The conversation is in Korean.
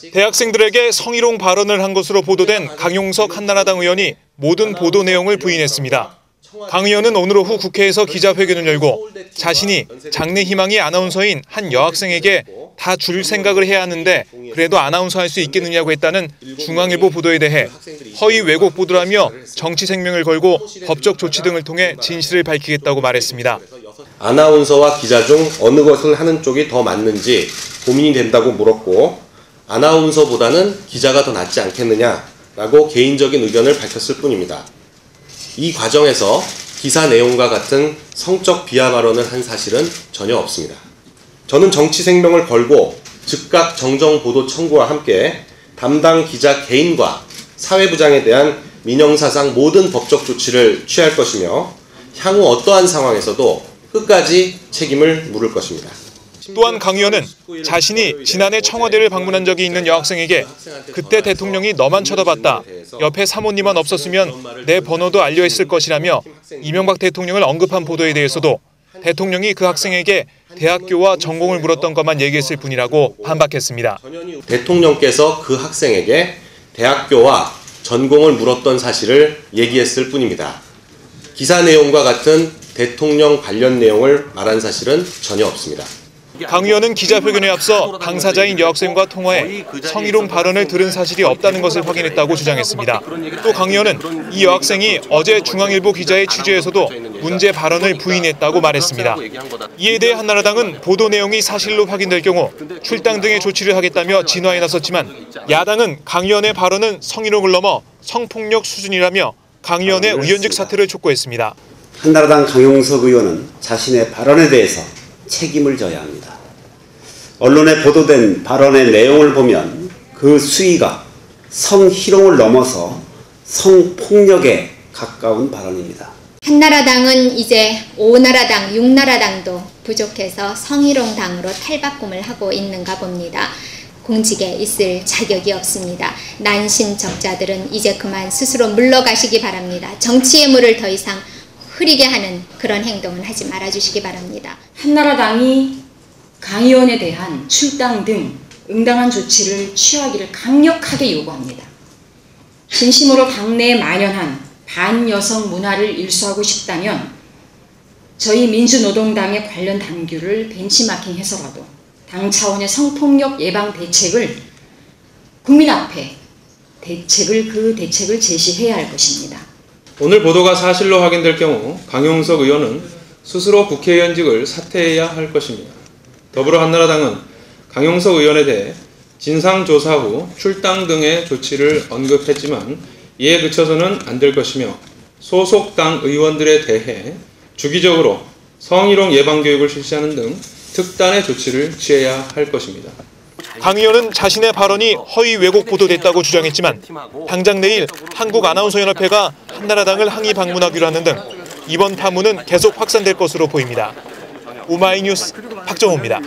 대학생들에게 성희롱 발언을 한 것으로 보도된 강용석 한나라당 의원이 모든 보도 내용을 부인했습니다. 강 의원은 오늘 오후 국회에서 기자회견을 열고 자신이 장래 희망이 아나운서인 한 여학생에게 다 줄 생각을 해야 하는데 그래도 아나운서 할 수 있겠느냐고 했다는 중앙일보 보도에 대해 허위 왜곡 보도라며 정치 생명을 걸고 법적 조치 등을 통해 진실을 밝히겠다고 말했습니다. 아나운서와 기자 중 어느 것을 하는 쪽이 더 맞는지 고민이 된다고 물었고 아나운서보다는 기자가 더 낫지 않겠느냐라고 개인적인 의견을 밝혔을 뿐입니다. 이 과정에서 기사 내용과 같은 성적 비하 발언을 한 사실은 전혀 없습니다. 저는 정치 생명을 걸고 즉각 정정 보도 청구와 함께 담당 기자 개인과 사회부장에 대한 민형사상 모든 법적 조치를 취할 것이며 향후 어떠한 상황에서도 끝까지 책임을 물을 것입니다. 또한 강 의원은 자신이 지난해 청와대를 방문한 적이 있는 여학생에게 그때 대통령이 너만 쳐다봤다. 옆에 사모님만 없었으면 내 번호도 알려했을 것이라며 이명박 대통령을 언급한 보도에 대해서도 대통령이 그 학생에게 대학교와 전공을 물었던 것만 얘기했을 뿐이라고 반박했습니다. 대통령께서 그 학생에게 대학교와 전공을 물었던 사실을 얘기했을 뿐입니다. 기사 내용과 같은 대통령 관련 내용을 말한 사실은 전혀 없습니다. 강 의원은 기자회견에 앞서 당사자인 여학생과 통화해 성희롱 발언을 들은 사실이 없다는 것을 확인했다고 주장했습니다. 또 강 의원은 이 여학생이 어제 중앙일보 기자의 취재에서도 문제 발언을 부인했다고 말했습니다. 이에 대해 한나라당은 보도 내용이 사실로 확인될 경우 출당 등의 조치를 하겠다며 진화에 나섰지만 야당은 강 의원의 발언은 성희롱을 넘어 성폭력 수준이라며 강 의원의 의원직 사퇴를 촉구했습니다. 한나라당 강용석 의원은 자신의 발언에 대해서 책임을 져야 합니다. 언론에 보도된 발언의 내용을 보면 그 수위가 성희롱을 넘어서 성폭력에 가까운 발언입니다. 한나라당은 이제 5나라당, 6나라당도 부족해서 성희롱당으로 탈바꿈을 하고 있는가 봅니다. 공직에 있을 자격이 없습니다. 난신적자들은 이제 그만 스스로 물러가시기 바랍니다. 정치의 물을 더 이상 흐리게 하는 그런 행동은 하지 말아주시기 바랍니다. 한나라당이 강 의원에 대한 출당 등 응당한 조치를 취하기를 강력하게 요구합니다. 진심으로 당내에 만연한 반여성 문화를 일소하고 싶다면 저희 민주노동당의 관련 당규를 벤치마킹해서라도 당 차원의 성폭력 예방 대책을 국민 앞에 그 대책을 제시해야 할 것입니다. 오늘 보도가 사실로 확인될 경우 강용석 의원은 스스로 국회의원직을 사퇴해야 할 것입니다. 더불어 한나라당은 강용석 의원에 대해 진상조사 후 출당 등의 조치를 언급했지만 이에 그쳐서는 안 될 것이며 소속 당 의원들에 대해 주기적으로 성희롱 예방 교육을 실시하는 등 특단의 조치를 취해야 할 것입니다. 강 의원은 자신의 발언이 허위 왜곡 보도됐다고 주장했지만 당장 내일 한국아나운서연합회가 한나라당을 항의 방문하기로 하는 등 이번 파문은 계속 확산될 것으로 보입니다. 오마이뉴스 박정호입니다.